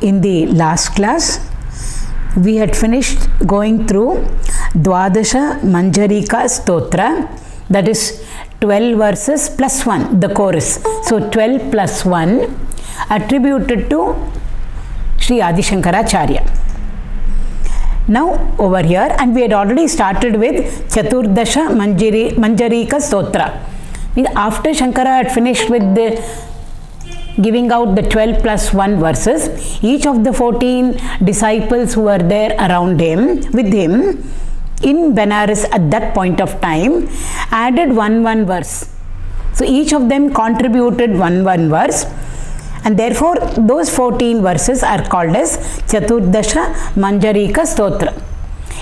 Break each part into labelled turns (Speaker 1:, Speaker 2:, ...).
Speaker 1: In the last class, we had finished going through Dwadasha Manjarika Stotra, that is 12 verses plus 1, the chorus. So 12 plus 1 attributed to Sri Adi Shankaracharya. Now over here, and we had already started with Chaturdasha Manjarika Stotra. After Shankara had finished with the giving out the 12 plus 1 verses, each of the 14 disciples who were there around him, with him, in Benares at that point of time, added one verse. So each of them contributed one verse, and therefore those 14 verses are called as Chaturdasha Manjarika Stotra.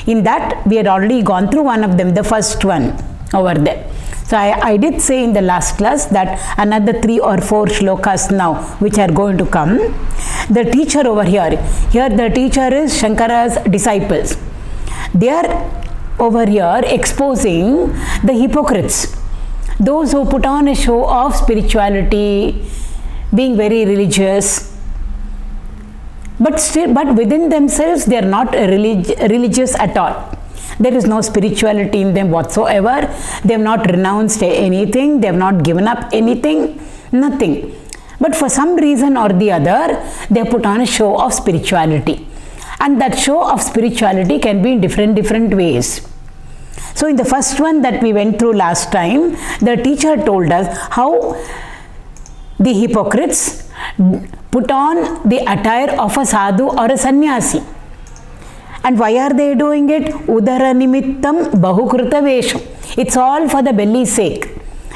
Speaker 1: In that, we had already gone through one of them, the first one over there. So I did say in the last class that another 3 or 4 shlokas now which are going to come. The teacher over here the teacher is Shankara's disciples. They are over here exposing the hypocrites, those who put on a show of spirituality, being very religious, but within themselves they are not religious at all. There is no spirituality in them whatsoever. They have not renounced anything. They have not given up anything. Nothing. But for some reason or the other, they have put on a show of spirituality. And that show of spirituality can be in different ways. So in the first one that we went through last time, the teacher told us how the hypocrites put on the attire of a sadhu or a sannyasi. And why are they doing it? Udara nimittam bahukruta vesham. It's all for the belly's sake.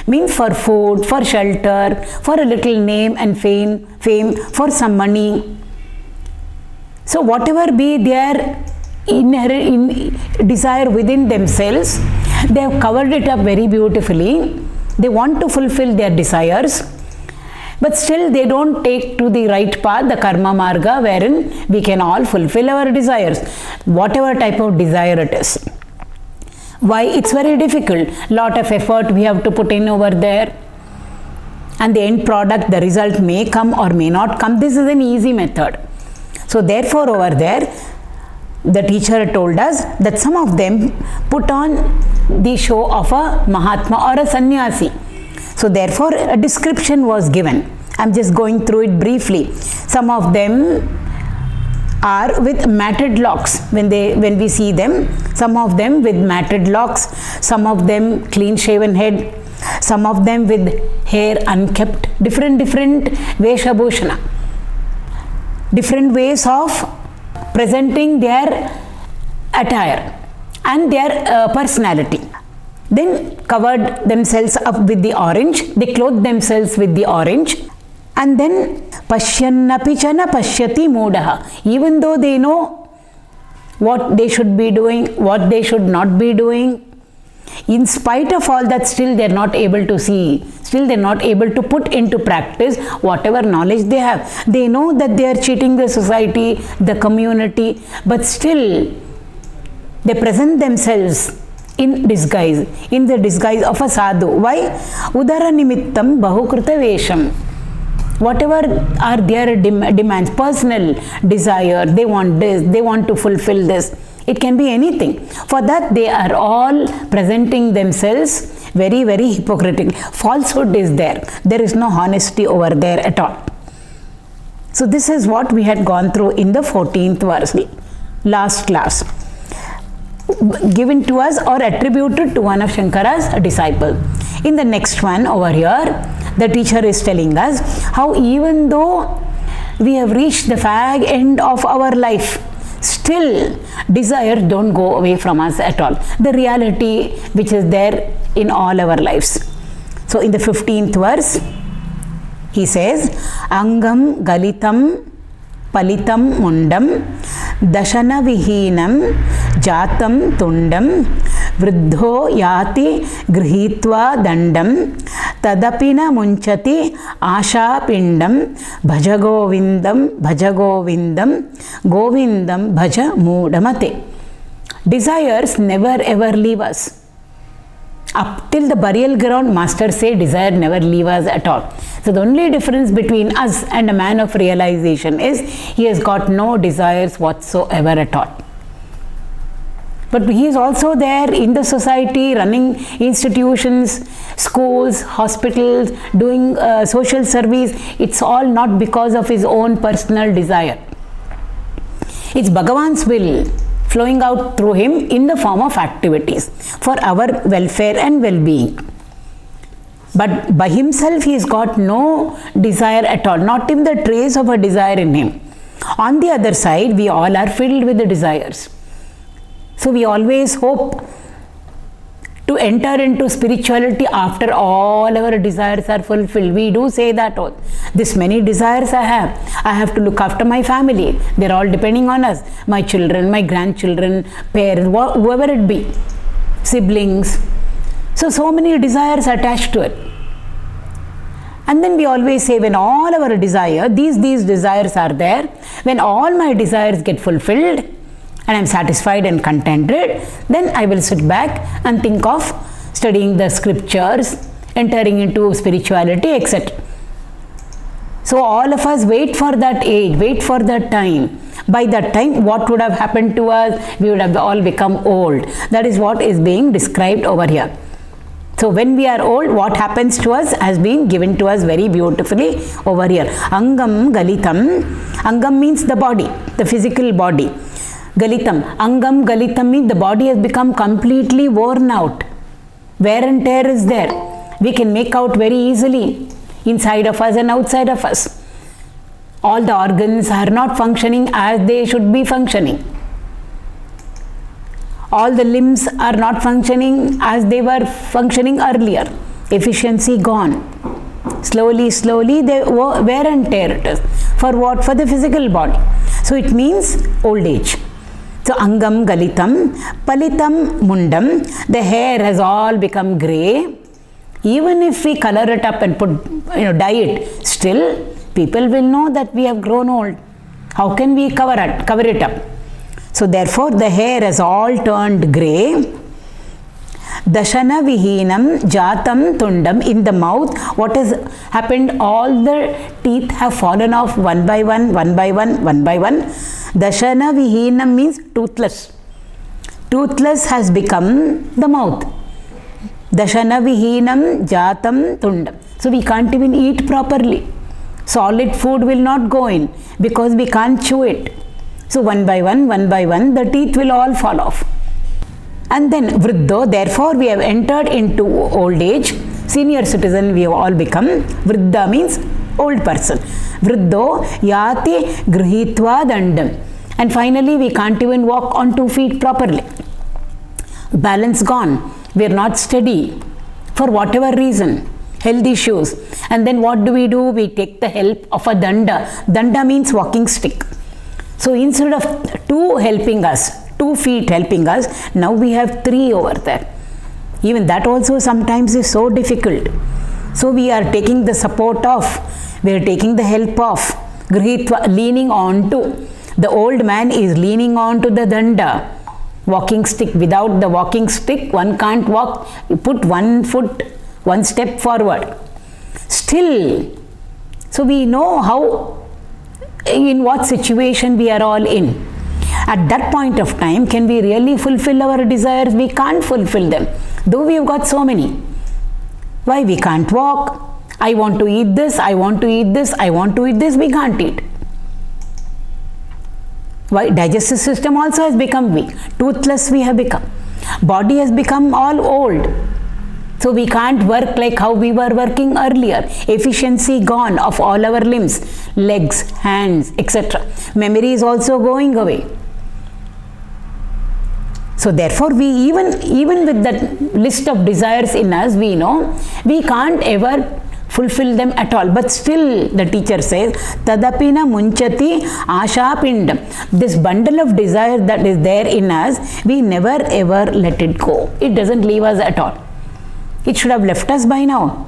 Speaker 1: Means for food, for shelter, for a little name and fame, for some money. So whatever be their inherent desire within themselves, they have covered it up very beautifully. They want to fulfill their desires, but still they don't take to the right path, the karma marga, wherein we can all fulfill our desires, whatever type of desire it is. Why? It's very difficult. Lot of effort we have to put in over there, and the end product, the result may come or may not come. This is an easy method. So therefore over there, the teacher told us that some of them put on the show of a Mahatma or a sannyasi. So therefore a description was given. I'm just going through it briefly. Some of them are with matted locks when we see them. Some of them with matted locks, some of them clean shaven head, some of them with hair unkept, different veshabhushana, different ways of presenting their attire and their personality. Then covered themselves up with the orange, they clothed themselves with the orange, and then pashyannapi chana pashyati moodaha. Even though they know what they should be doing, what they should not be doing, in spite of all that, still they are not able to see, still they are not able to put into practice whatever knowledge they have. They know that they are cheating the society, the community, but still they present themselves in the disguise of a sadhu. Why? Udara nimittam bahukruta vesham. Whatever are their demands, personal desire, they want this, they want to fulfill this. It can be anything. For that, they are all presenting themselves very hypocritical. Falsehood is there. There is no honesty over there at all. So this is what we had gone through in the 14th verse, last class. Given to us or attributed to one of Shankara's disciples. In the next one over here, the teacher is telling us how even though we have reached the fag end of our life, still desires don't go away from us at all. The reality which is there in all our lives. So in the 15th verse, he says, Angam galitam palitam mundam dashana vihinam jatam tundam vruddho yati grihitva dandam tadapina munchati asha pindam bhaja govindam govindam bhaja moodamate. Desires never ever leave us. Up till the burial ground, masters say desire never leave us at all. So the only difference between us and a man of realization is he has got no desires whatsoever at all. But he is also there in the society, running institutions, schools, hospitals, doing social service. It's all not because of his own personal desire. It's Bhagavan's will flowing out through him in the form of activities for our welfare and well-being. But by himself he has got no desire at all, not even the trace of a desire in him. On the other side, we all are filled with the desires. So we always hope to enter into spirituality after all our desires are fulfilled. We do say that, oh, this many desires I have to look after my family, they're all depending on us, my children, my grandchildren, parents, whoever it be, siblings. So many desires attached to it. And then we always say, when all our desire, these desires are there, when all my desires get fulfilled, and I am satisfied and contented, then I will sit back and think of studying the scriptures, entering into spirituality, etc. So all of us wait for that age, wait for that time. By that time, what would have happened to us? We would have all become old. That is what is being described over here. So when we are old, what happens to us has been given to us very beautifully over here. Angam galitam. Angam means the body, the physical body. Galitam. Angam galitam means the body has become completely worn out. Wear and tear is there. We can make out very easily inside of us and outside of us. All the organs are not functioning as they should be functioning. All the limbs are not functioning as they were functioning earlier. Efficiency gone. Slowly, they wear and tear it is. For what? For the physical body. So it means old age. So angam galitam, palitam mundam, the hair has all become grey. Even if we color it up and put, dye it, still people will know that we have grown old. How can we cover it up? So therefore the hair has all turned grey. Dashana vihinam jatam tundam, in the mouth, what has happened? All the teeth have fallen off one by one. Dashana vihinam means toothless. Toothless has become the mouth. Dashana vihinam jatam tundam. So we can't even eat properly. Solid food will not go in because we can't chew it. So one by one, the teeth will all fall off. And then vriddho, therefore we have entered into old age. Senior citizen we have all become. Vriddha means old person. Vriddho yati grihitva dandam. And finally we can't even walk on 2 feet properly. Balance gone. We are not steady for whatever reason. Health issues. And then what do? We take the help of a danda. Danda means walking stick. So instead of 2 helping us, 2 feet helping us, now we have 3 over there. Even that also sometimes is so difficult. So we are taking the support of, we are taking the help of, grihitva, leaning on to. The old man is leaning on to the danda, walking stick. Without the walking stick, one can't walk. You put 1 foot, 1 step forward. Still, so we know how, in what situation we are all in. At that point of time, can we really fulfill our desires? We can't fulfill them, though we have got so many. Why? We can't walk. I want to eat this, I want to eat this, I want to eat this, we can't eat. Why? Digestive system also has become weak. Toothless we have become. Body has become all old. So we can't work like how we were working earlier. Efficiency gone of all our limbs, legs, hands, etc. Memory is also going away. So therefore we even with that list of desires in us, we know we can't ever fulfill them at all. But still the teacher says, Tadapina munchati ashapindam. This bundle of desire that is there in us, we never ever let it go. It doesn't leave us at all. It should have left us by now.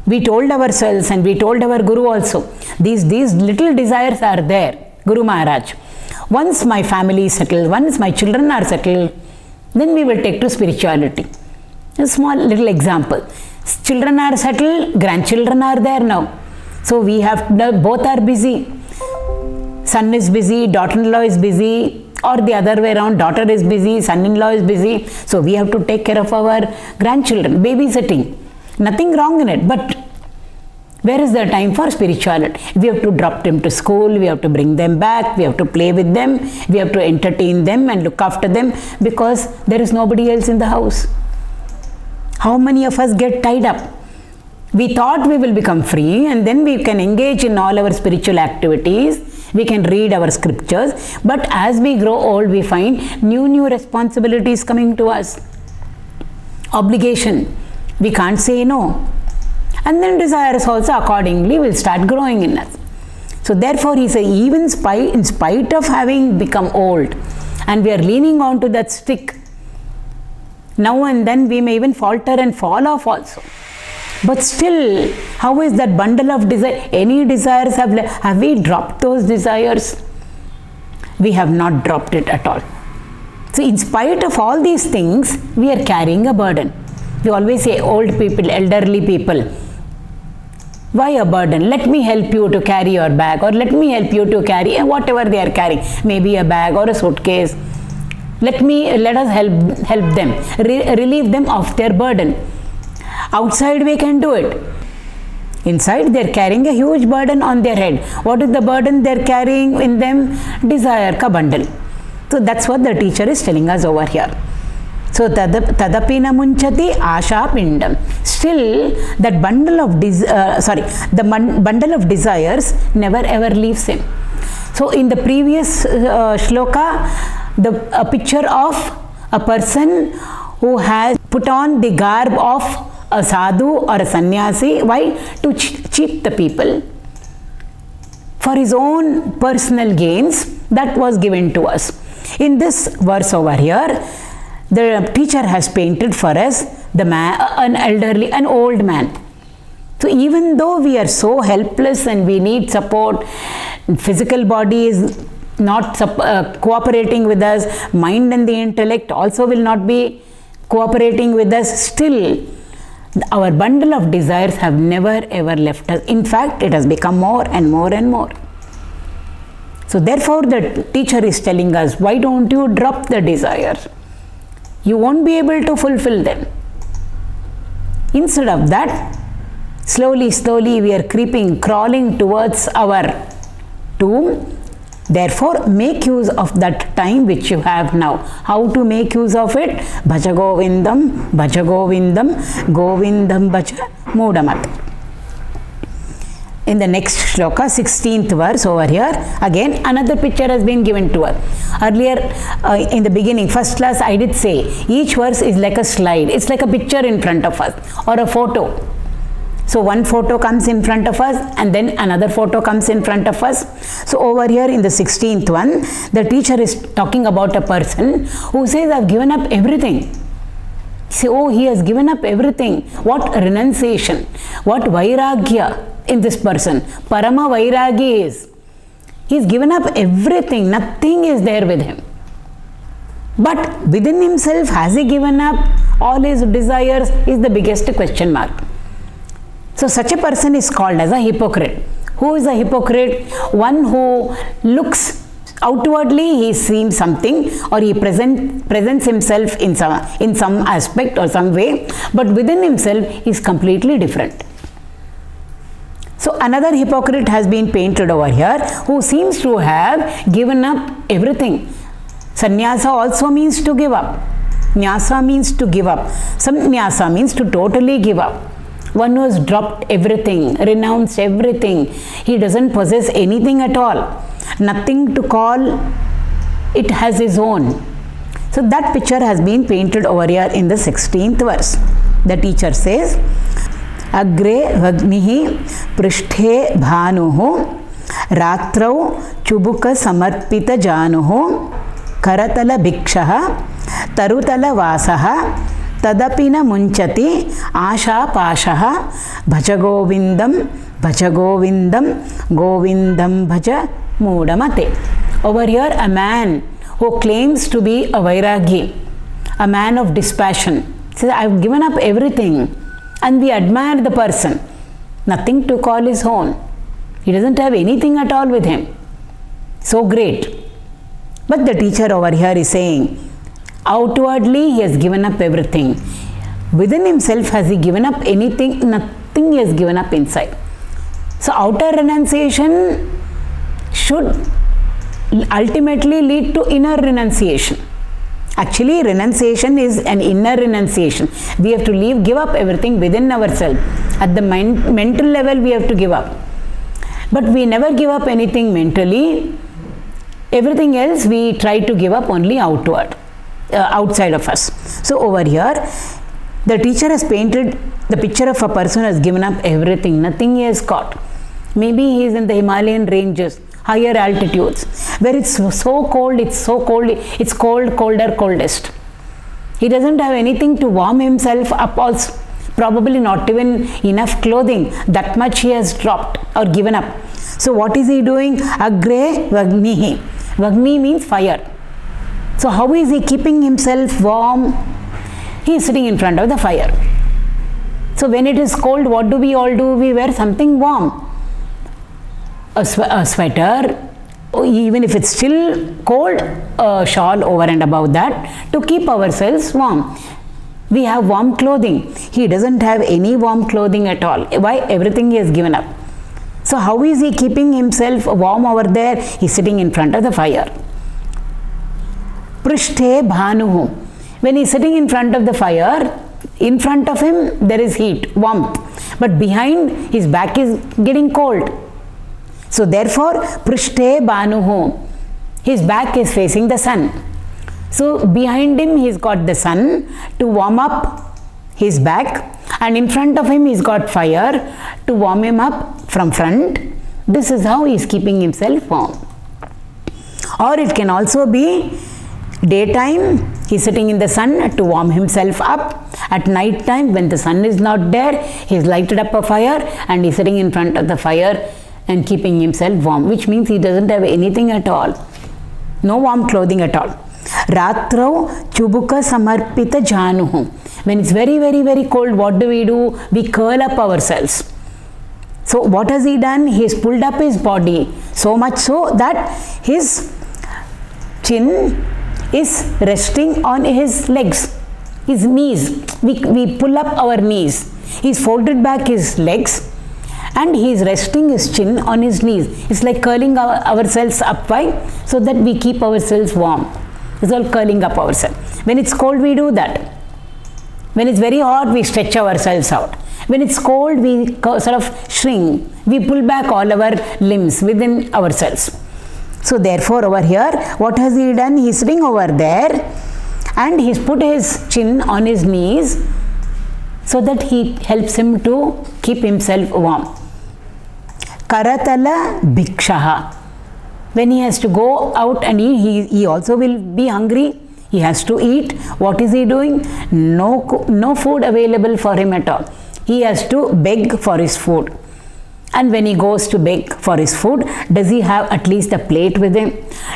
Speaker 1: We told ourselves and we told our Guru also, these little desires are there, Guru Maharaj. Once my family is settled, once my children are settled, then we will take to spirituality. A small little example. Children are settled, grandchildren are there now. So we have, both are busy. Son is busy, daughter-in-law is busy, or the other way around, daughter is busy, son-in-law is busy. So we have to take care of our grandchildren, babysitting. Nothing wrong in it, but where is the time for spirituality? We have to drop them to school, we have to bring them back, we have to play with them, we have to entertain them and look after them because there is nobody else in the house. How many of us get tied up? We thought we will become free and then we can engage in all our spiritual activities, we can read our scriptures, but as we grow old we find new responsibilities coming to us. Obligation, we can't say no. And then desires also accordingly will start growing in us. So therefore he says, even in spite of having become old and we are leaning on to that stick, now and then we may even falter and fall off also. But still, how is that bundle of desire? Any desires have we dropped those desires? We have not dropped it at all. So in spite of all these things, we are carrying a burden. We always say old people, elderly people, why a burden? Let me help you to carry your bag, or let me help you to carry whatever they are carrying, maybe a bag or a suitcase. Let us help them, relieve them of their burden. Outside we can do it. Inside they are carrying a huge burden on their head. What is the burden they are carrying in them? Desire ka bundle. So that's what the teacher is telling us over here. So tadapi na munchati asha pindam. Still that bundle of bundle of desires never ever leaves him. So in the previous shloka, a picture of a person who has put on the garb of a sadhu or a sannyasi. Why? To cheat the people for his own personal gains. That was given to us. In this verse over here, the teacher has painted for us the man, an old man. So even though we are so helpless and we need support, physical body is not cooperating with us, mind and the intellect also will not be cooperating with us, still our bundle of desires have never ever left us. In fact, it has become more and more and more. So therefore the teacher is telling us, why don't you drop the desires? You won't be able to fulfill them. Instead of that, slowly we are crawling towards our tomb. Therefore, make use of that time which you have now. How to make use of it? Bhaja Govindam, Bhaja Govindam, Govindam Bhaja Mudamat. In the next shloka, 16th verse over here, again another picture has been given to us. Earlier in the beginning, first class, I did say each verse is like a slide. It's like a picture in front of us or a photo. So one photo comes in front of us and then another photo comes in front of us. So over here in the 16th one, the teacher is talking about a person who says, I've given up everything. Say, oh, he has given up everything. What renunciation, what vairagya in this person. Parama vairagi is. He's given up everything. Nothing is there with him. But within himself, has he given up all his desires is the biggest question mark. So such a person is called as a hypocrite. Who is a hypocrite? One who looks outwardly, he seems something, or he presents himself in some aspect or some way, but within himself he is completely different. So another hypocrite has been painted over here, who seems to have given up everything. Sannyasa also means to give up. Nyasa means to give up. Sannyasa means to totally give up. One who has dropped everything, renounced everything. He doesn't possess anything at all. Nothing to call it has his own. So that picture has been painted over here in the 16th verse. The teacher says, Agre Vagnihi Prishthe Bhanuhu Ratrau Chubuka Samarpita Januhu Karatala Bhikshaha Tarutala Vasaha Tadapina Munchati Asha Pashaha Bhaja Govindam Bhaja Govindam Govindam Bhaja Mudamate. Over here, a man who claims to be a vairagi, a man of dispassion, Says, I've given up everything. And we admire the person. Nothing to call his own. He doesn't have anything at all with him. So great. But the teacher over here is saying, outwardly he has given up everything. Within himself, has he given up anything? Nothing he has given up inside. So outer renunciation should ultimately lead to inner renunciation. Actually, renunciation is an inner renunciation. We have to give up everything within ourselves. At the mental level, we have to give up. But we never give up anything mentally. Everything else we try to give up only outward, outside of us. So over here, the teacher has painted the picture of a person who has given up everything. Nothing he has got. Maybe he is in the Himalayan ranges, higher altitudes, where it's so cold, it's cold, colder, coldest. He doesn't have anything to warm himself up also. Probably not even enough clothing. That much he has dropped or given up. So what is he doing? Agre Vagnihi. Vagni means fire. So how is he keeping himself warm? He is sitting in front of the fire. So when it is cold, what do we all do? We wear something warm. A sweater, even if it's still cold, a shawl over and above that to keep ourselves warm. We have warm clothing. He doesn't have any warm clothing at all. Why? Everything he has given up. So how is he keeping himself warm over there? He's sitting in front of the fire. Prishthe Bhanuhu. When he's sitting in front of the fire, in front of him there is heat, warmth. But behind, his back is getting cold. So therefore, Prishthe Bhanuhu. His back is facing the sun. So behind him he's got the sun to warm up his back, and in front of him he's got fire to warm him up from front. This is how he's keeping himself warm. Or it can also be daytime, he's sitting in the sun to warm himself up. At night time, when the sun is not there, he's lighted up a fire and he's sitting in front of the fire and keeping himself warm, which means he doesn't have anything at all. No warm clothing at all. Ratrau Chubuka Samarpita Januhu. When it's very, very, very cold, what do? We curl up ourselves. So what has he done? He has pulled up his body so much so that his chin is resting on his legs, his knees. We pull up our knees. He's folded back his legs and he is resting his chin on his knees. It's like curling ourselves up. Why? So that we keep ourselves warm. It's all curling up ourselves. When it's cold, we do that. When it's very hot, we stretch ourselves out. When it's cold, we sort of shrink. We pull back all our limbs within ourselves. So therefore, over here, what has he done? He's sitting over there and he's put his chin on his knees so that he helps him to keep himself warm. Karatala Bhikshaha. When he has to go out and eat, he also will be hungry. He has to eat. What is he doing? No food available for him at all. He has to beg for his food. And when he goes to beg for his food, does he have at least a plate with him?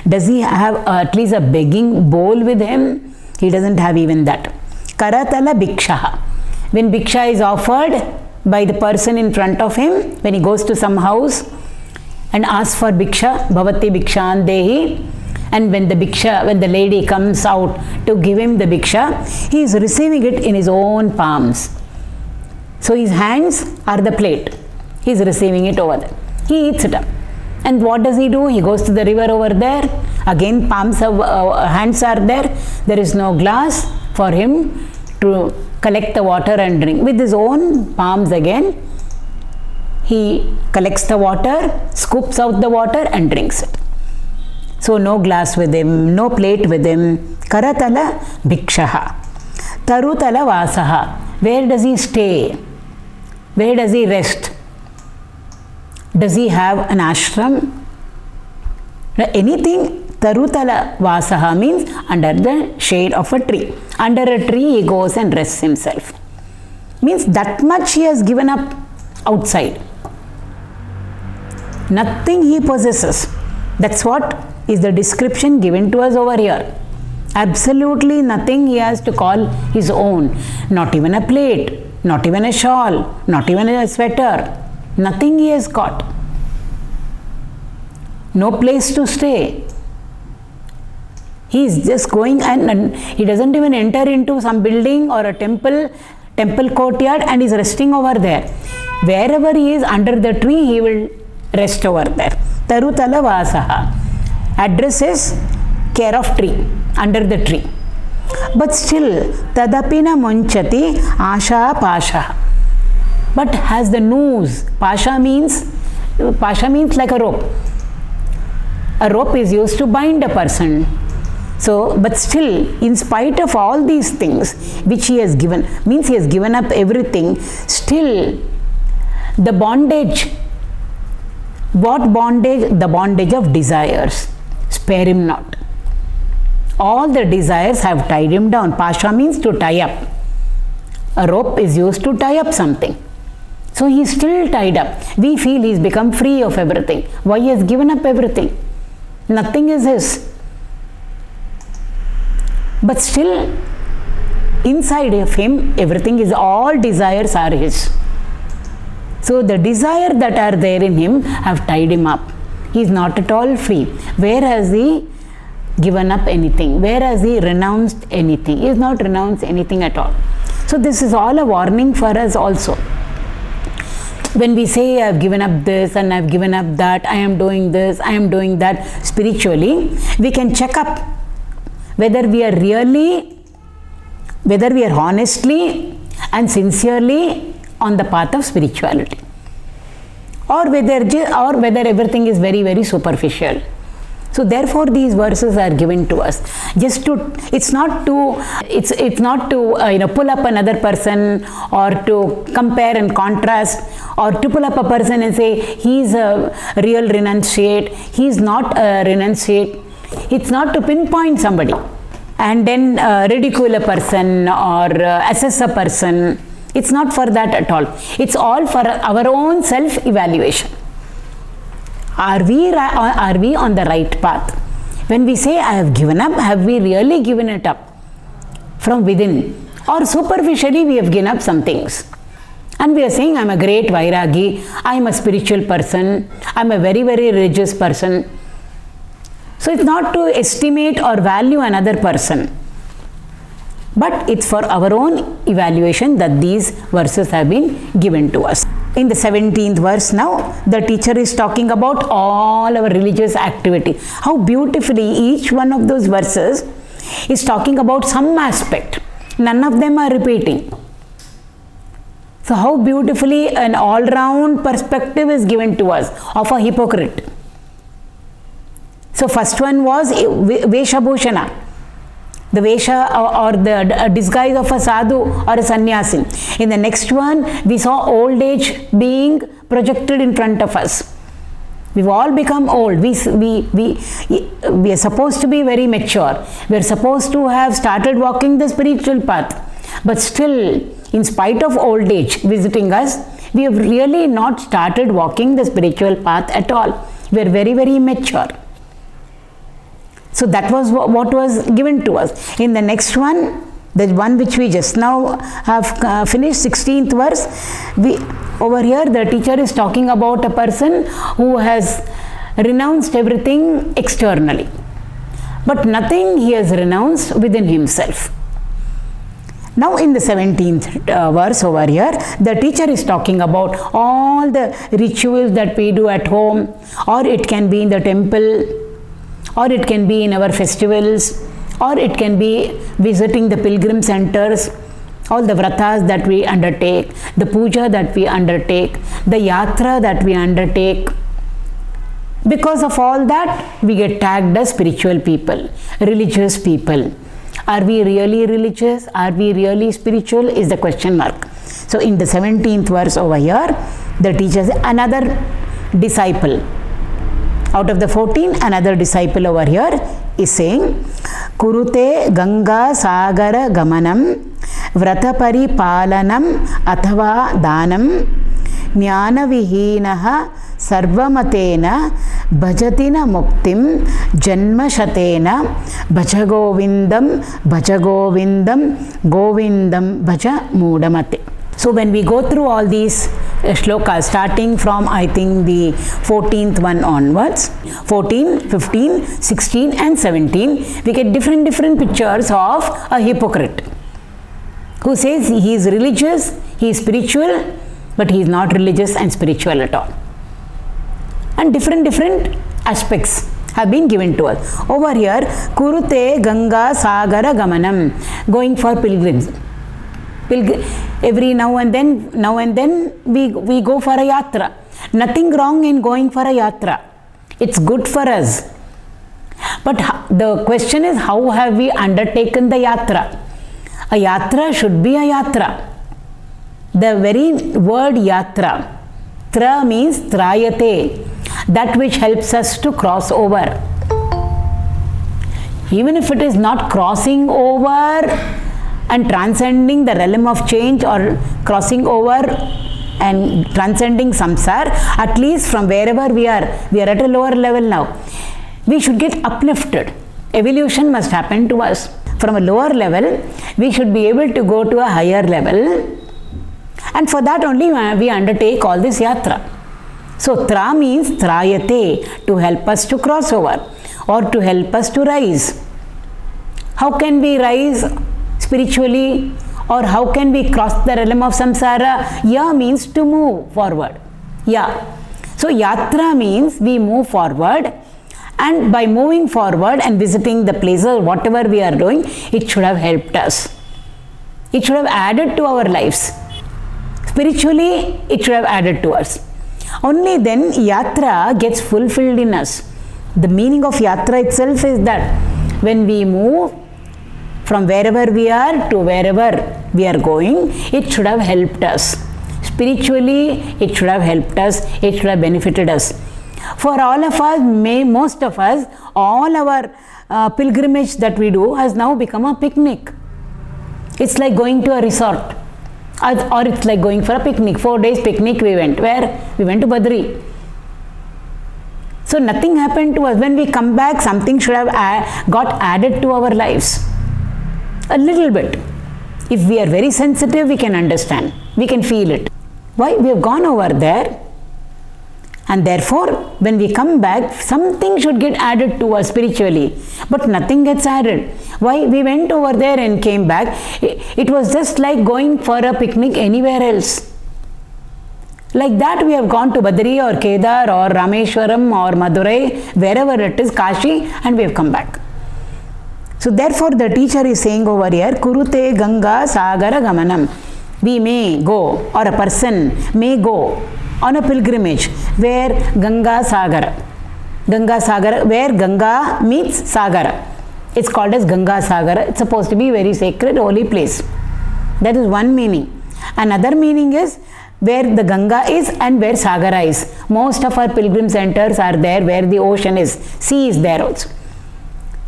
Speaker 1: Does he have at least a begging bowl with him? He doesn't have even that. Karatala Bhikshaha. When Bhiksha is offered by the person in front of him, when he goes to some house and asks for Bhiksha, Bhavati Bhikshan Dehi, and when the lady comes out to give him the Bhiksha, he is receiving it in his own palms. So his hands are the plate. He is receiving it over there. He eats it up. And what does he do? He goes to the river over there. Again, hands are there. There is no glass for him to collect the water and drink. With his own palms again, he collects the water, scoops out the water and drinks it. So no glass with him, no plate with him. Karatala Bhikshaha. Tarutala Vasaha. Where does he stay? Where does he rest? Does he have an ashram? Anything. Tarutala Vasaha means under the shade of a tree. Under a tree he goes and rests himself. Means that much he has given up outside. Nothing he possesses. That's what is the description given to us over here. Absolutely nothing he has to call his own. Not even a plate, not even a shawl, not even a sweater. Nothing he has got. No place to stay. He is just going and he doesn't even enter into some building or a temple courtyard and is resting over there. Wherever he is under the tree, he will rest over there. Tarutala Vasaha. Address is care of tree, under the tree. But still, Tadapina Munchati Asha Pasha. But has the noose. Pasha means like a rope. A rope is used to bind a person. So, but still, in spite of all these things which he has given, means he has given up everything, still the bondage. What bondage? The bondage of desires. Spare him not. All the desires have tied him down. Pasha means to tie up. A rope is used to tie up something. So he is still tied up. We feel he has become free of everything. Why he has given up everything? Nothing is his. But still, inside of him, everything is, all desires are his. So the desire that are there in him have tied him up. He is not at all free. Where has he given up anything? Where has he renounced anything? He has not renounced anything at all. So this is all a warning for us also. When we say I have given up this and I have given up that, I am doing this, I am doing that, spiritually, we can check up whether we are honestly and sincerely on the path of spirituality, or whether everything is very, very superficial. So therefore these verses are given to us just to, it's not to pull up another person or to compare and contrast, or to pull up a person and say he's a real renunciate, he's not a renunciate. It's not to pinpoint somebody and then ridicule a person or assess a person. It's not for that at all. It's all for our own self-evaluation. Are we on the right path? When we say I have given up, have we really given it up from within? Or superficially we have given up some things. And we are saying I am a great Vairagi, I am a spiritual person, I am a very, very religious person. So it's not to estimate or value another person, but it's for our own evaluation that these verses have been given to us. In the 17th verse now, the teacher is talking about all our religious activity. How beautifully each one of those verses is talking about some aspect. None of them are repeating. So how beautifully an all-round perspective is given to us of a hypocrite. So first one was Vesha Bhushana, the Vesha or the disguise of a sadhu or a sannyasi. In the next one, we saw old age being projected in front of us. We've all become old. We are supposed to be very mature. We are supposed to have started walking the spiritual path. But still, in spite of old age visiting us, we have really not started walking the spiritual path at all. We are very, very immature. So that was what was given to us. In the next one, the one which we just now have finished, 16th verse, over here the teacher is talking about a person who has renounced everything externally, but nothing he has renounced within himself. Now in the 17th verse over here, the teacher is talking about all the rituals that we do at home, or it can be in the temple, or it can be in our festivals, or it can be visiting the pilgrim centers, all the vratas that we undertake, the puja that we undertake, the yatra that we undertake. Because of all that, we get tagged as spiritual people, religious people. Are we really religious? Are we really spiritual? Is the question mark. So in the 17th verse over here, the teacher says, another disciple. Out of the 14, another disciple over here is saying, Kurute Ganga Sagara Gamanam Vratapari Palanam Athava Danam Jnana Vihinaha Sarvamatena Bhajatina muktim janma shatena Bhaja Govindam Govindam Bhaja Mudamate. So when we go through all these shlokas, starting from I think the 14th one onwards, 14, 15, 16 and 17, we get different pictures of a hypocrite who says he is religious, he is spiritual, but he is not religious and spiritual at all. And different aspects have been given to us. Over here, Kurute Ganga Sagara Gamanam, going for pilgrims. Every now and then we go for a yatra. Nothing wrong in going for a yatra. It's good for us. But the question is, how have we undertaken the yatra? A yatra should be a yatra. The very word yatra, tra means trayate, that which helps us to cross over. Even if it is not crossing over and transcending the realm of change or crossing over and transcending samsara, at least from wherever we are at a lower level now. We should get uplifted. Evolution must happen to us. From a lower level, we should be able to go to a higher level, and for that only we undertake all this yatra. So tra means trayate, to help us to cross over or to help us to rise. How can we rise spiritually, or how can we cross the realm of samsara? Ya means to move forward. Ya. So yatra means we move forward, and by moving forward and visiting the places, whatever we are doing, it should have helped us. It should have added to our lives. Spiritually, it should have added to us. Only then yatra gets fulfilled in us. The meaning of yatra itself is that when we move from wherever we are to wherever we are going, it should have helped us. Spiritually, it should have helped us, it should have benefited us. For all of us, most of us, all our pilgrimage that we do has now become a picnic. It's like going to a resort, or it's like going for a picnic. 4 days picnic we went. Where? We went to Badri. So nothing happened to us. When we come back, something should have got added to our lives. A little bit. If we are very sensitive, we can understand. We can feel it. Why? We have gone over there, and therefore when we come back, something should get added to us spiritually, but nothing gets added. Why? We went over there and came back. It was just like going for a picnic anywhere else. Like that we have gone to Badri or Kedar or Rameshwaram or Madurai, wherever it is, Kashi, and we have come back. So therefore the teacher is saying over here, Kurute Ganga Sagara Gamanam. We may go, or a person may go on a pilgrimage where Ganga Sagara, where Ganga meets Sagara. It's called as Ganga Sagara. It's supposed to be a very sacred, holy place. That is one meaning. Another meaning is where the Ganga is and where Sagara is. Most of our pilgrim centers are there where the ocean is. Sea is there also.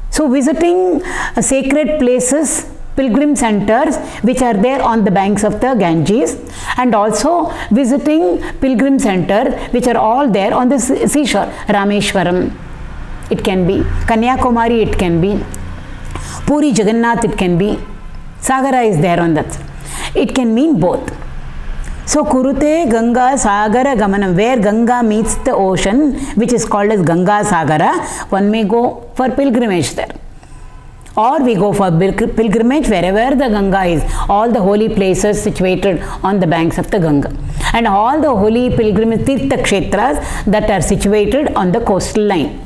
Speaker 1: So visiting sacred places, pilgrim centers which are there on the banks of the Ganges, and also visiting pilgrim centers which are all there on the seashore. Rameshwaram, it can be. Kanyakumari, it can be. Puri Jagannath, it can be. Sagara is there on that. It can mean both. So Kurute Ganga Sagara Gamanam, where Ganga meets the ocean, which is called as Ganga Sagara, one may go for pilgrimage there. Or we go for pilgrimage wherever the Ganga is, all the holy places situated on the banks of the Ganga, and all the holy pilgrimage Tirtha Kshetras that are situated on the coastal line.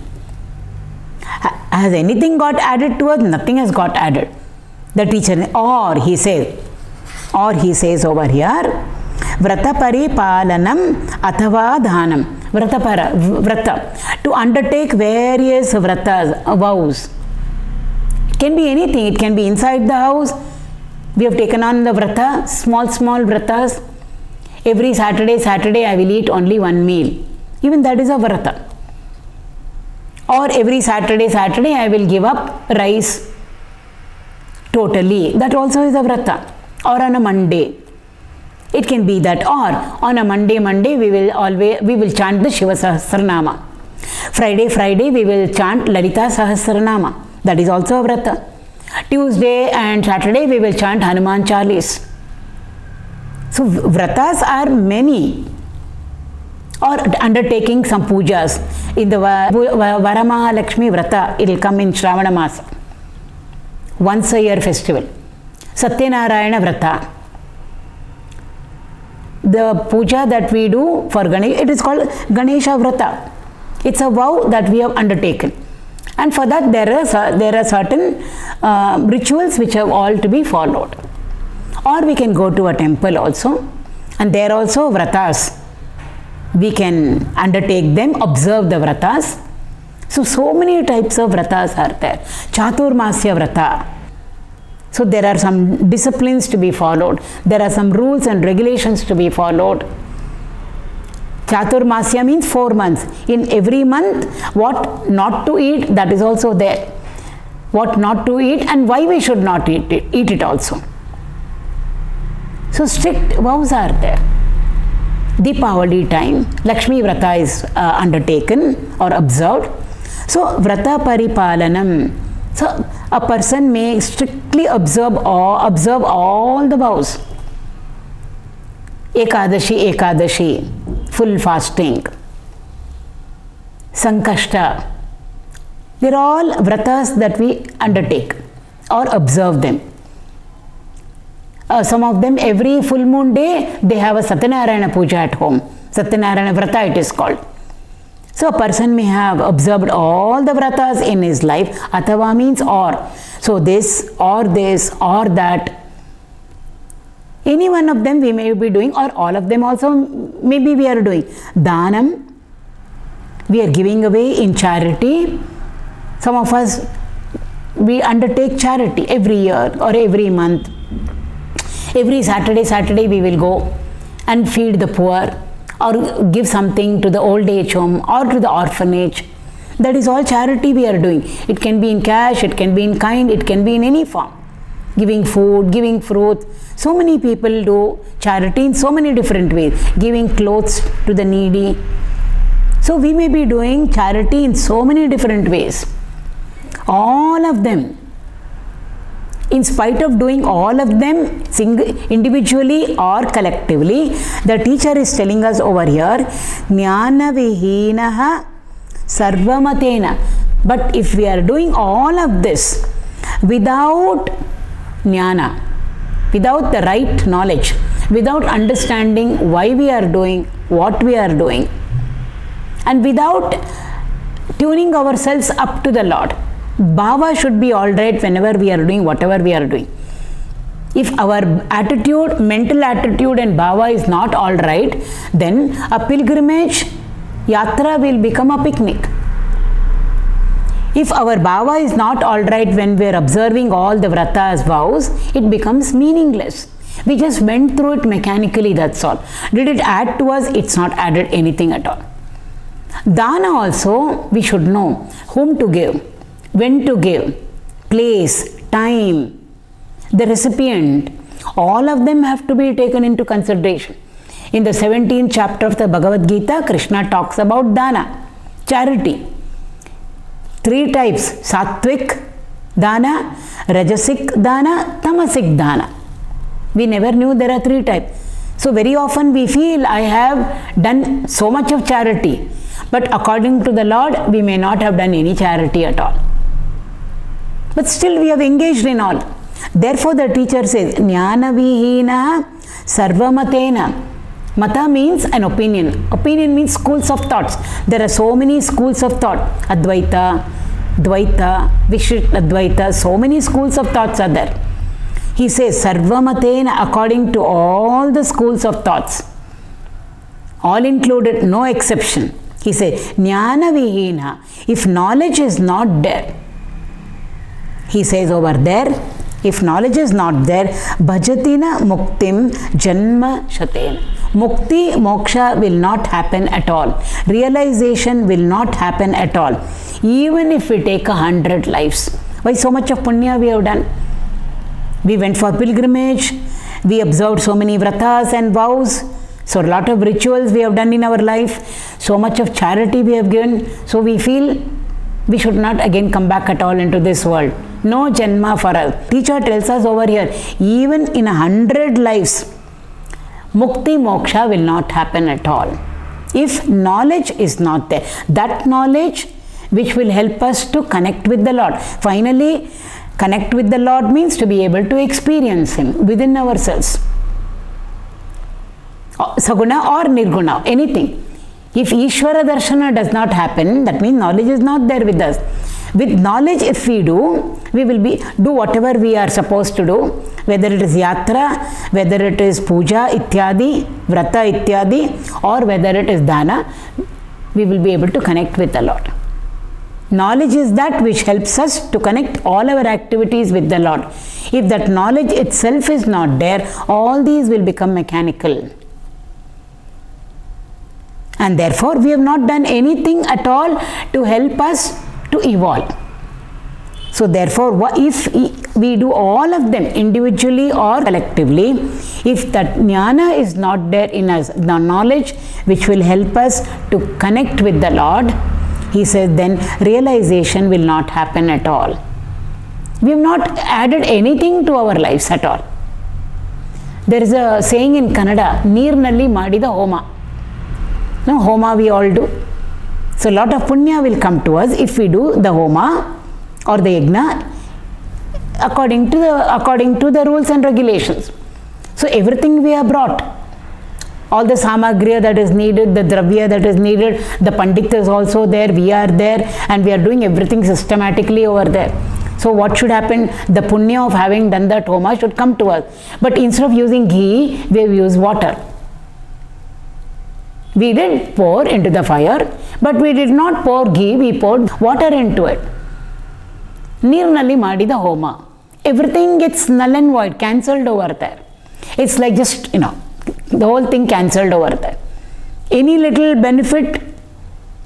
Speaker 1: Has anything got added to us? Nothing has got added. The teacher, or he says over here, Vrata Paripalanam Athava Dhanam. Vrata, to undertake various vratas, vows. It can be anything. It can be inside the house. We have taken on the vrata, small vratas. Every Saturday I will eat only one meal. Even that is a vrata. Or every Saturday I will give up rice totally. That also is a vrata. Or on a Monday. It can be that. Or on a Monday we will chant the Shiva Sahasranama. Friday we will chant Lalita Sahasranama. That is also a vrata. Tuesday and Saturday we will chant Hanuman Chalis. So vratas are many. Or undertaking some pujas. In the Varamahalakshmi Vrata, it will come in Shravana Masa. Once a year festival. Satyanarayana Vrata. The puja that we do for Ganesh, it is called Ganesha Vrata. It's a vow that we have undertaken. And for that there are certain rituals which have all to be followed. Or we can go to a temple also. And there also vratas. We can undertake them, observe the vratas. So many types of vratas are there. Chaturmasya vrata. So there are some disciplines to be followed. There are some rules and regulations to be followed. Chaturmasya means 4 months. In every month, what not to eat, that is also there. What not to eat and why we should not eat it also. So strict vows are there. Deepavali time, Lakshmi Vrata is undertaken or observed. So Vrata Paripalanam. So a person may strictly observe all the vows. Ekadashi, full fasting. Sankashta. They are all vratas that we undertake or observe them. Some of them, every full moon day, they have a Satyanarayana puja at home. Satyanarayana Vrata it is called. So a person may have observed all the vratas in his life. Athava means or. So this or that. Any one of them we may be doing, or all of them also maybe we are doing. Dhanam, we are giving away in charity. Some of us, we undertake charity every year or every month. Every Saturday we will go and feed the poor or give something to the old age home or to the orphanage. That is all charity we are doing. It can be in cash, it can be in kind, it can be in any form. Giving food, giving fruit. So many people do charity in so many different ways. Giving clothes to the needy. So we may be doing charity in so many different ways. All of them. In spite of doing all of them individually or collectively, the teacher is telling us over here, Jnana Vihinaha Sarvamatena. But if we are doing all of this without jnana, without the right knowledge, without understanding why we are doing what we are doing, and without tuning ourselves up to the Lord, bhava should be all right whenever we are doing whatever we are doing. If our attitude, mental attitude and bhava is not all right, then a pilgrimage, yatra will become a picnic. If our bhava is not all right when we are observing all the vratas, vows, it becomes meaningless. We just went through it mechanically, that's all. Did it add to us? It's not added anything at all. Dana also, we should know whom to give, when to give, place, time, the recipient. All of them have to be taken into consideration. In the 17th chapter of the Bhagavad Gita, Krishna talks about dana, charity. 3 types, Sattvic dana, Rajasic dana, Tamasic dana. We never knew there are 3 types. So very often we feel I have done so much of charity, but according to the Lord, we may not have done any charity at all. But still we have engaged in all. Therefore the teacher says, Jnana Vihina Sarvamatena. Mata means an opinion. Opinion means schools of thoughts. There are so many schools of thought. Advaita, Dvaita, Vishishtadvaita, so many schools of thoughts are there. He says, Sarvamatena, according to all the schools of thoughts. All included, no exception. He says, Jnana Vihina. If knowledge is not there, he says over there, if knowledge is not there, Bhajatina Muktim Janma Shatena. Mukti, moksha will not happen at all. Realization will not happen at all. Even if we take 100 lives. Why so much of punya we have done? We went for pilgrimage. We observed so many vratas and vows. So a lot of rituals we have done in our life, so much of charity we have given, so we feel we should not again come back at all into this world. No Janma for us. Teacher tells us over here, even in 100 lives, Mukti Moksha will not happen at all. If knowledge is not there, that knowledge which will help us to connect with the Lord. Finally, connect with the Lord means to be able to experience Him within ourselves. Saguna or Nirguna, anything. If Ishvara Darshana does not happen, that means knowledge is not there with us. With knowledge, if we do, we will do whatever we are supposed to do, whether it is yatra, whether it is puja ityadi, vrata ityadi, or whether it is dana, we will be able to connect with the Lord. Knowledge is that which helps us to connect all our activities with the Lord. If that knowledge itself is not there, all these will become mechanical. And therefore, we have not done anything at all to help us to evolve. So therefore, if we do all of them individually or collectively, if that jnana is not there in us, the knowledge which will help us to connect with the Lord, he says, then realization will not happen at all. We have not added anything to our lives at all. There is a saying in Kannada, Neernalli Madida Homa. No, Homa we all do. So a lot of punya will come to us if we do the Homa or the Yajna according to the rules and regulations. So everything we have brought, all the samagriya that is needed, the dravya that is needed, the pandit is also there, we are there, and we are doing everything systematically over there. So what should happen? The punya of having done that homa should come to us. But instead of using ghee, we have used water. We did pour into the fire, but we did not pour ghee, we poured water into it. Neernalli Madida Homa. Everything gets null and void, cancelled over there. It's like just, the whole thing cancelled over there. Any little benefit,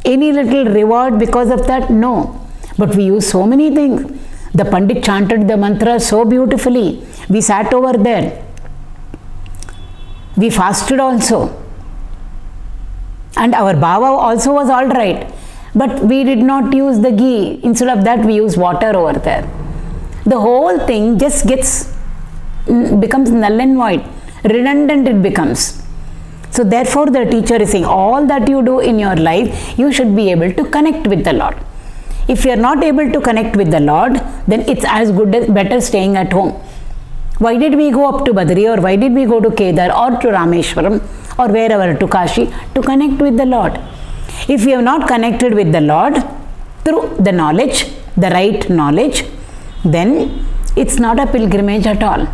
Speaker 1: any little reward because of that? No. But we use so many things. The Pandit chanted the mantra so beautifully. We sat over there. We fasted also. And our bhava also was all right. But we did not use the ghee. Instead of that, we use water over there. The whole thing just becomes null and void. Redundant it becomes. So therefore the teacher is saying, all that you do in your life, you should be able to connect with the Lord. If you are not able to connect with the Lord, then it's as good as better staying at home. Why did we go up to Badri, or why did we go to Kedar or to Rameshwaram or wherever, to Kashi, to connect with the Lord? If we have not connected with the Lord through the knowledge, the right knowledge, then it's not a pilgrimage at all.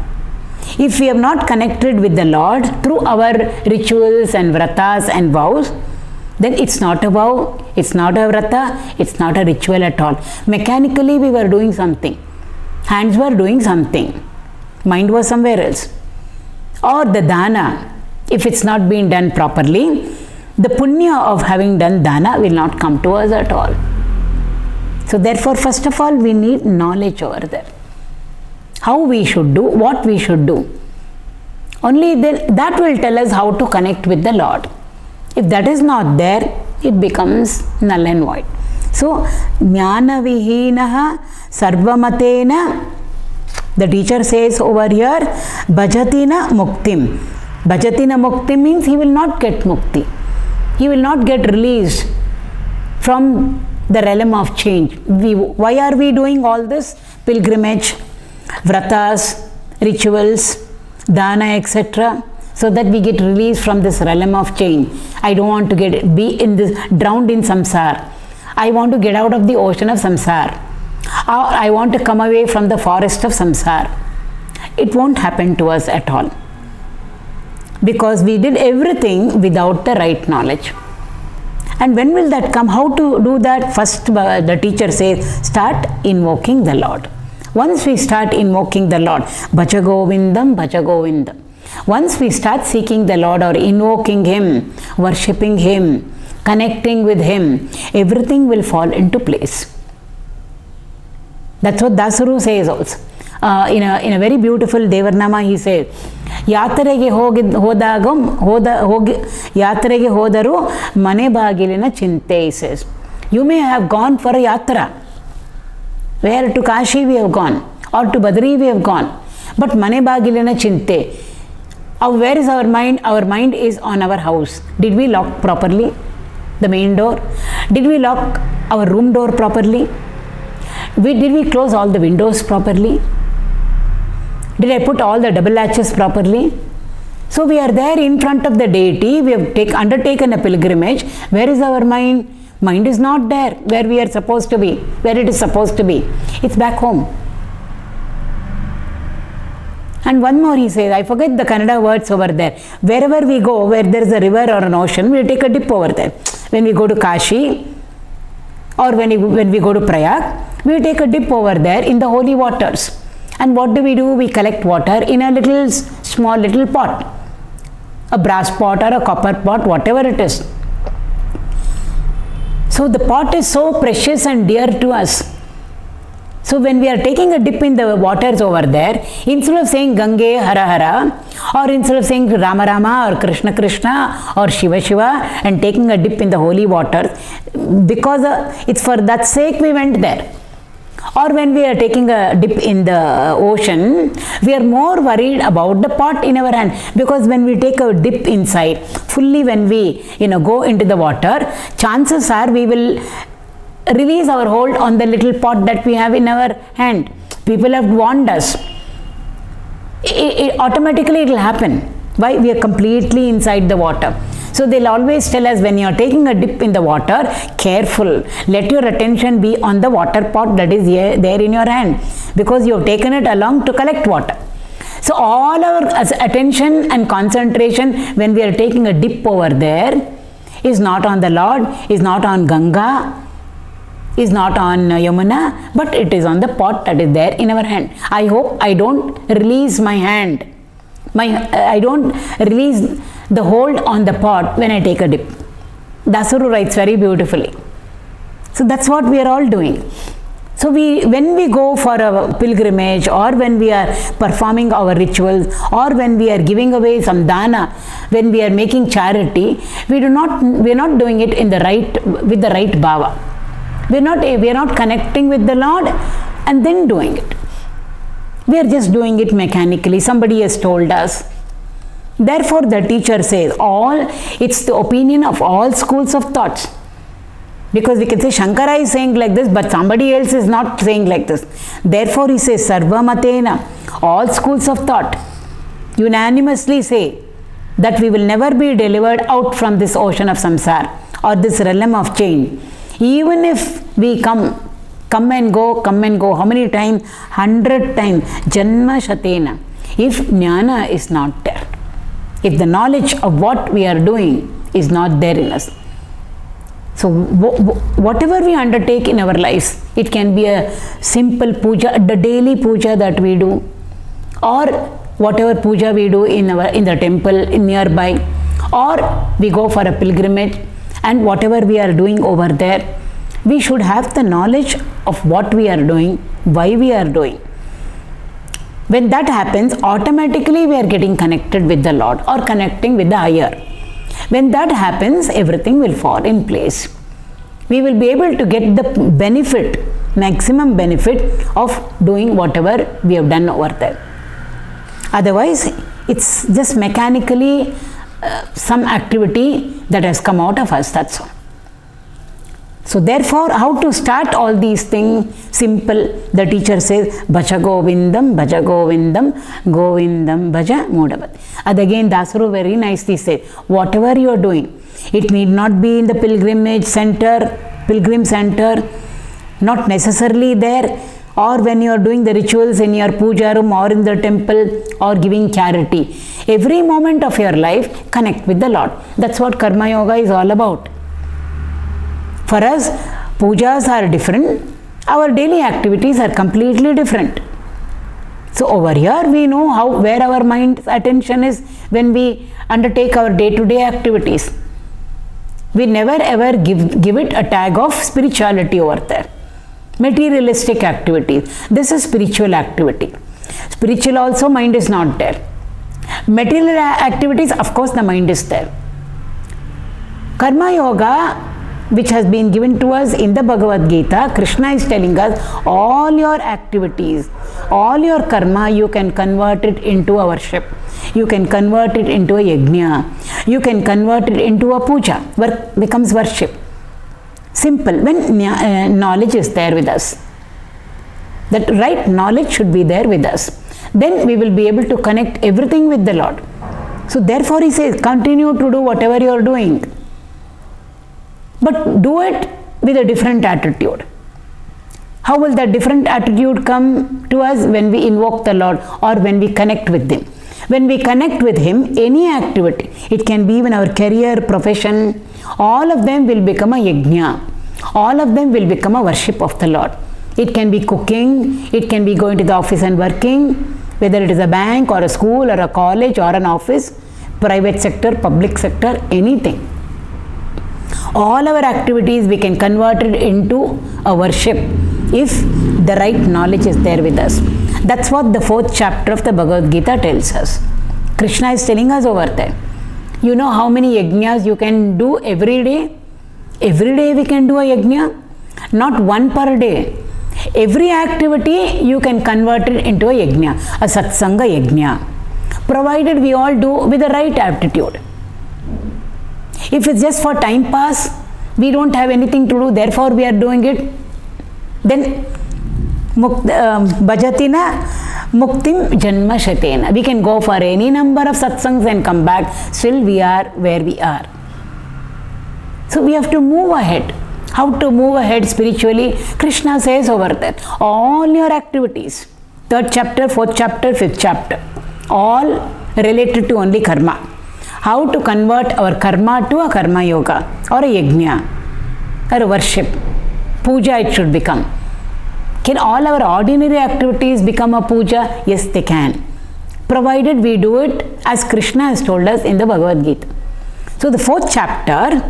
Speaker 1: If we have not connected with the Lord through our rituals and vratas and vows, then it's not a vow, it's not a vrata, it's not a ritual at all. Mechanically we were doing something. Hands were doing something. Mind was somewhere else. Or the dana, if it's not been done properly, the punya of having done dana will not come to us at all. So therefore, first of all, we need knowledge over there. How we should do, what we should do. Only then that will tell us how to connect with the Lord. If that is not there, it becomes null and void. So, jnana vihinaha sarvamatena, the teacher says over here, bhajatina muktim. Bhajatina muktim means he will not get mukti. He will not get released from the realm of change. Why are we doing all this? Pilgrimage, vratas, rituals, dana, etc. So that we get released from this realm of change. I don't want to be drowned in samsara. I want to get out of the ocean of samsara. Or I want to come away from the forest of samsara. It won't happen to us at all. Because we did everything without the right knowledge. And when will that come? How to do that? First, the teacher says, start invoking the Lord. Once we start invoking the Lord, Bhaja Govindam, Bhaja Govindam. Once we start seeking the Lord or invoking Him, worshipping Him, connecting with Him, everything will fall into place. That's what Dasaru says also. In a very beautiful Devarnama, he says, ಯಾತ್ರೆಗೆ ಯಾತ್ರೆಗೆ ಹೋದರೂ ಮನೆ ಬಾಗಿಲಿನ ಚಿಂತೆ says. You may have gone for a yatra. Where to Kashi we have gone, or to Badri we have gone. But mane bagilina chinte. Where is our mind? Our mind is on our house. Did we lock properly the main door? Did we lock our room door properly? Did we close all the windows properly? Did I put all the double latches properly? So we are there in front of the deity. We have undertaken a pilgrimage. Where is our mind? Mind is not there where we are supposed to be, where it is supposed to be. It's back home. And one more he says, I forget the Kannada words over there. Wherever we go, where there is a river or an ocean, we take a dip over there. When we go to Kashi or when we go to Prayag, we take a dip over there in the holy waters. And what do? We collect water in a small little pot. A brass pot or a copper pot, whatever it is. So the pot is so precious and dear to us. So when we are taking a dip in the waters over there, instead of saying Gange Hara Hara, or instead of saying Rama Rama or Krishna Krishna or Shiva Shiva and taking a dip in the holy water, because it's for that sake we went there. Or when we are taking a dip in the ocean, we are more worried about the pot in our hand, because when we take a dip inside, fully when we go into the water, chances are we will release our hold on the little pot that we have in our hand. People have warned us. Automatically it will happen. Why? We are completely inside the water. So they'll always tell us, when you are taking a dip in the water, careful, let your attention be on the water pot that is there in your hand, because you have taken it along to collect water. So all our attention and concentration when we are taking a dip over there is not on the Lord, is not on Ganga, is not on Yamuna, but it is on the pot that is there in our hand. I hope I don't release my hand. I don't release the hold on the pot when I take a dip. Dasuru writes very beautifully. So that's what we are all doing. So when we go for a pilgrimage, or when we are performing our rituals, or when we are giving away some dana, when we are making charity, we are not doing it with the right bhava. We are not connecting with the Lord and then doing it. We are just doing it mechanically. Somebody has told us. Therefore, the teacher says, it's the opinion of all schools of thoughts. Because we can say Shankara is saying like this, but somebody else is not saying like this. Therefore, he says, Sarvamatena, all schools of thought unanimously say that we will never be delivered out from this ocean of samsara, or this realm of change. Even if we come and go, how many times? 100 times. Janma Shatena. If jnana is not there, if the knowledge of what we are doing is not there in us. So whatever we undertake in our lives, it can be a simple puja, the daily puja that we do, or whatever puja we do in the temple nearby, or we go for a pilgrimage, and whatever we are doing over there, we should have the knowledge of what we are doing, why we are doing. When that happens, automatically we are getting connected with the Lord, or connecting with the higher. When that happens, everything will fall in place. We will be able to get the benefit, maximum benefit of doing whatever we have done over there. Otherwise, it's just mechanically some activity that has come out of us, that's all. So therefore, how to start all these things? Simple. The teacher says, Bhaja Govindam, Govindam Bhaja Mudavat. And again, Dasaru very nicely says, whatever you are doing, it need not be in the pilgrim center, not necessarily there, or when you are doing the rituals in your puja room or in the temple, or giving charity. Every moment of your life, connect with the Lord. That's what Karma Yoga is all about. For us, pujas are different. Our daily activities are completely different. So over here, we know where our mind's attention is when we undertake our day-to-day activities. We never ever give it a tag of spirituality over there. Materialistic activities. This is spiritual activity. Spiritual also, mind is not there. Material activities, of course the mind is there. Karma Yoga, which has been given to us in the Bhagavad Gita, Krishna is telling us all your activities, all your karma, you can convert it into a worship. You can convert it into a yajna. You can convert it into a puja. Work becomes worship. Simple. When knowledge is there with us. That right knowledge should be there with us. Then we will be able to connect everything with the Lord. So therefore he says, continue to do whatever you are doing. But do it with a different attitude. How will that different attitude come to us? When we invoke the Lord or when we connect with Him. When we connect with Him, any activity, it can be even our career, profession, all of them will become a yajna. All of them will become a worship of the Lord. It can be cooking, it can be going to the office and working, whether it is a bank or a school or a college or an office, private sector, public sector, anything. All our activities we can convert it into a worship if the right knowledge is there with us. That's what the 4th chapter of the Bhagavad Gita tells us. Krishna is telling us over there. You know how many yajnas you can do every day? Every day we can do a yajna. Not one per day. Every activity you can convert it into a yajna, a satsanga yajna, provided we all do with the right attitude. If it's just for time pass, we don't have anything to do, therefore we are doing it, then bhajatina muktim janma shatena. We can go for any number of satsangs and come back, still we are where we are. So we have to move ahead. How to move ahead spiritually? Krishna says over there, all your activities, 3rd chapter, 4th chapter, 5th chapter, all related to only karma. How to convert our karma to a karma yoga or a yajna or a worship. Puja it should become. Can all our ordinary activities become a puja? Yes, they can. Provided we do it as Krishna has told us in the Bhagavad Gita. So the 4th chapter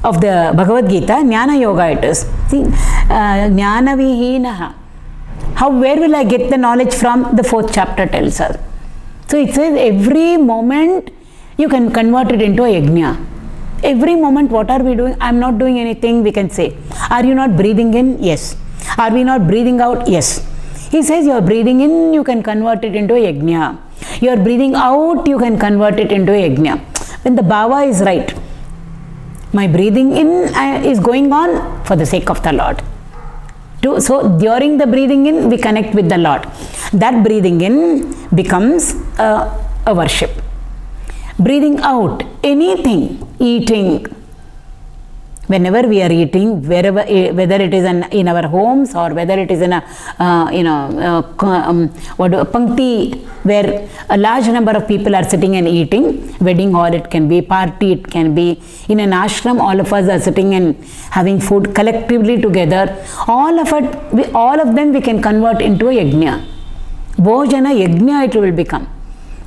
Speaker 1: of the Bhagavad Gita, Jnana Yoga it is. See, Jnana Vihinaha. Where will I get the knowledge from? The 4th chapter tells us. So it says every moment you can convert it into a yajna. Every moment what are we doing? I am not doing anything, we can say. Are you not breathing in? Yes. Are we not breathing out? Yes. He says you are breathing in, you can convert it into a yajna. You are breathing out, you can convert it into a yajna. When the bhava is right, my breathing in is going on for the sake of the Lord. So during the breathing in, we connect with the Lord. That breathing in becomes a worship. Breathing out, anything, eating. Whenever we are eating, wherever, whether it is in our homes or whether it is in a pankti where a large number of people are sitting and eating, wedding hall it can be, party it can be, in an ashram all of us are sitting and having food collectively together. All of them we can convert into a yajna. Bhojana yajna it will become.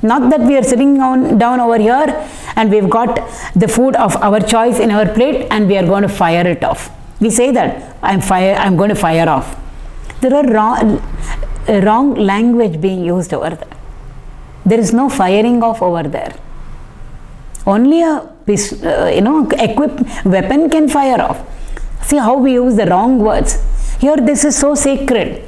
Speaker 1: Not that we are sitting down over here and we've got the food of our choice in our plate and we are going to fire it off. We say that I'm going to fire off. There are wrong language being used over there. There is no firing off over there. Only a equipped weapon can fire off. See how we use the wrong words. Here this is so sacred.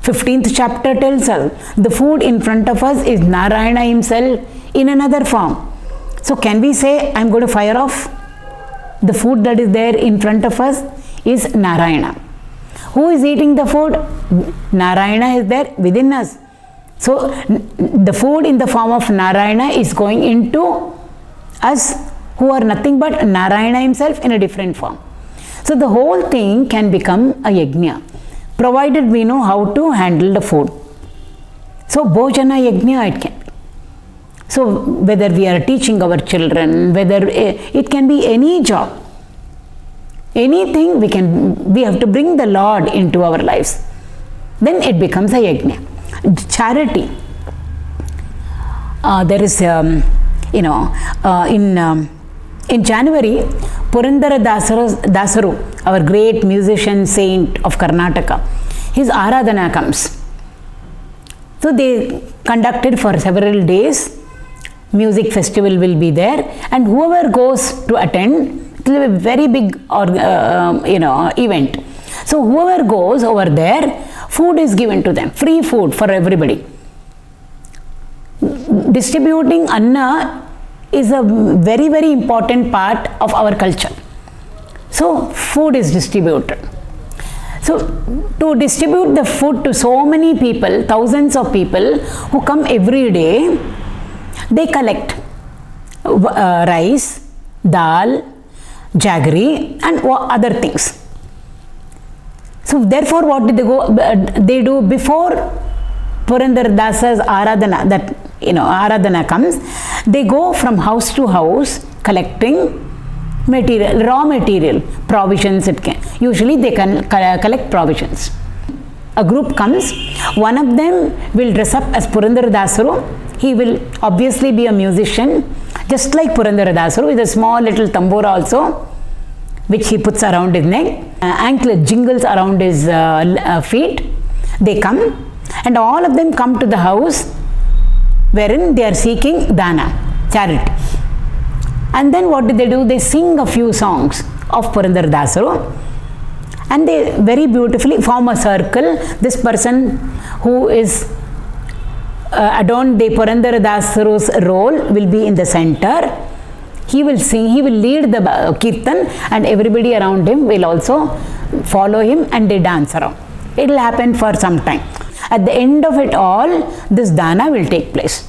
Speaker 1: 15th chapter tells us the food in front of us is Narayana himself in another form. So can we say I'm going to fire off? The food that is there in front of us is Narayana. Who is eating the food? Narayana is there within us. So the food in the form of Narayana is going into us who are nothing but Narayana himself in a different form. So the whole thing can become a yajna, provided we know how to handle the food. So bhojana yajna it can be. So whether we are teaching our children, whether it can be any job, anything we have to bring the Lord into our lives. Then it becomes a yajna. Charity. There is, in January, Purandara Dasaru, our great musician saint of Karnataka, his Aradhana comes. So they conducted for several days music festival will be there, and whoever goes to attend, it will be a very big event. So whoever goes over there, food is given to them, free food for everybody. Distributing anna is a very, very important part of our culture. So food is distributed. So to distribute the food to so many people, thousands of people who come every day, they collect rice, dal, jaggery and other things. So therefore what did they do before Purandara Dasa's Aradhana, that Aradhana comes, they go from house to house collecting material, raw material, provisions. Usually they can collect provisions. A group comes, one of them will dress up as Purandara Dasaru. He will obviously be a musician, just like Purandara Dasaru, with a small little tambura also, which he puts around his neck, anklet jingles around his feet. They come, and all of them come to the house wherein they are seeking dana, charity. And then what do? They sing a few songs of Purandara Dasaru, and they very beautifully form a circle. This person who is adorned the Purandara Dasaru's role will be in the center. He will sing, he will lead the kirtan, and everybody around him will also follow him, and they dance around. It will happen for some time. At the end of it all, this dana will take place,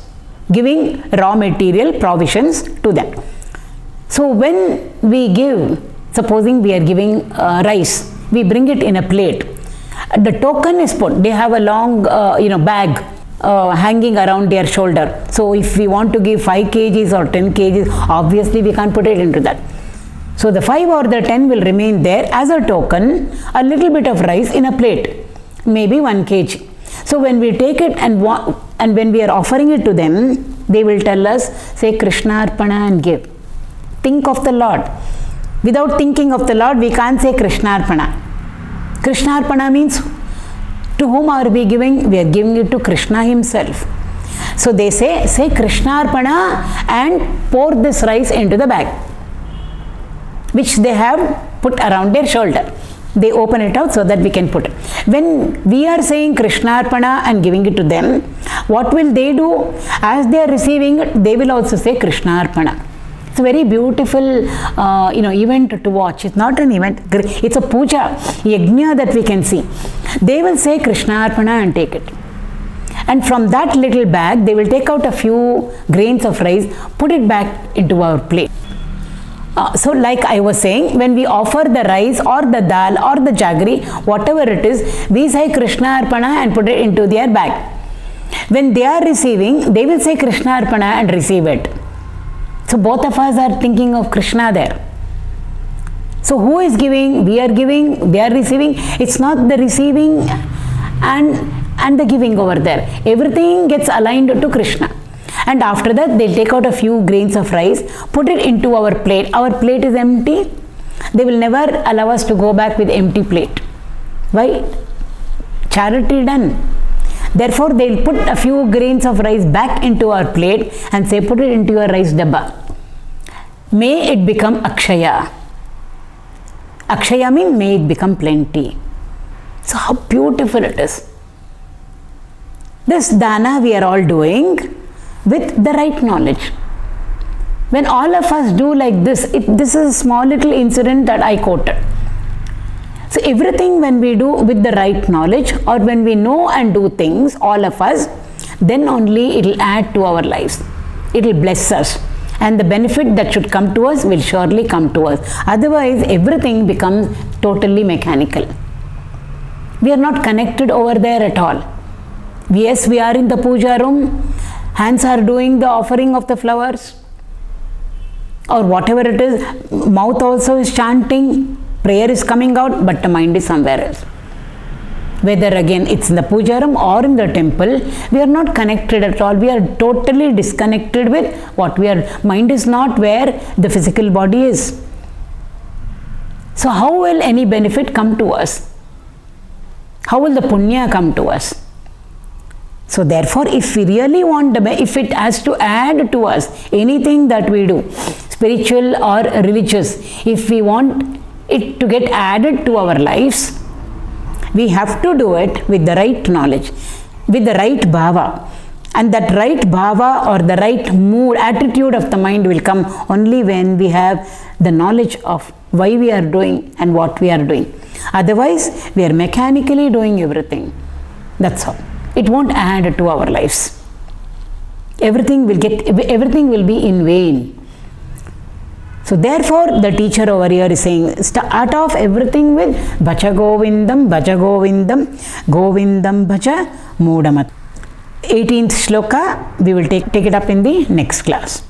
Speaker 1: giving raw material provisions to them. So when we give, supposing we are giving rice, we bring it in a plate. The token is put. They have a long bag hanging around their shoulder. So if we want to give 5 kgs or 10 kgs, obviously we can't put it into that. So the 5 or the 10 will remain there as a token, a little bit of rice in a plate, maybe 1 kg. So when we take it and when we are offering it to them, they will tell us, say Krishna Arpana and give. Think of the Lord. Without thinking of the Lord, we can't say Krishna Arpana. Krishna Arpana means, to whom are we giving? We are giving it to Krishna himself. So they say Krishna Arpana and pour this rice into the bag, which they have put around their shoulder. They open it out so that we can put it. When we are saying Krishna Arpana and giving it to them, what will they do? As they are receiving it, they will also say Krishna Arpana. It's a very beautiful event to watch. It's not an event, it's a puja, yajna that we can see. They will say Krishna Arpana and take it. And from that little bag, they will take out a few grains of rice, put it back into our plate. So like I was saying, when we offer the rice or the dal or the jaggery, whatever it is, we say Krishna Arpana and put it into their bag. When they are receiving, they will say Krishna Arpana and receive it. So both of us are thinking of Krishna there. So who is giving? We are giving, they are receiving. It's not the receiving and the giving over there. Everything gets aligned to Krishna. And after that, they'll take out a few grains of rice, put it into our plate. Our plate is empty. They will never allow us to go back with empty plate. Why? Charity done. Therefore, they'll put a few grains of rice back into our plate and say, put it into your rice dabba. May it become Akshaya. Akshaya means may it become plenty. So how beautiful it is. This dana we are all doing with the right knowledge. When all of us do like this, this is a small little incident that I quoted. So everything when we do with the right knowledge, or when we know and do things, all of us, then only it will add to our lives. It will bless us. And the benefit that should come to us will surely come to us. Otherwise, everything becomes totally mechanical. We are not connected over there at all. Yes, we are in the puja room. Hands are doing the offering of the flowers. Or whatever it is. Mouth also is chanting. Prayer is coming out, but the mind is somewhere else. Whether again it's in the puja room or in the temple, we are not connected at all. We are totally disconnected with what we are. Mind is not where the physical body is. So how will any benefit come to us? How will the punya come to us? So therefore, if we really want, if it has to add to us anything that we do, spiritual or religious, if we want it to get added to our lives, we have to do it with the right knowledge, with the right bhava. And that right bhava or the right mood, attitude of the mind will come only when we have the knowledge of why we are doing and what we are doing. Otherwise, we are mechanically doing everything. That's all. It won't add to our lives. Everything will be in vain. So therefore, the teacher over here is saying, start off everything with Bhaja Govindam, Bhaja Govindam, Govindam Bhaja Moodamat. 18th shloka, we will take it up in the next class.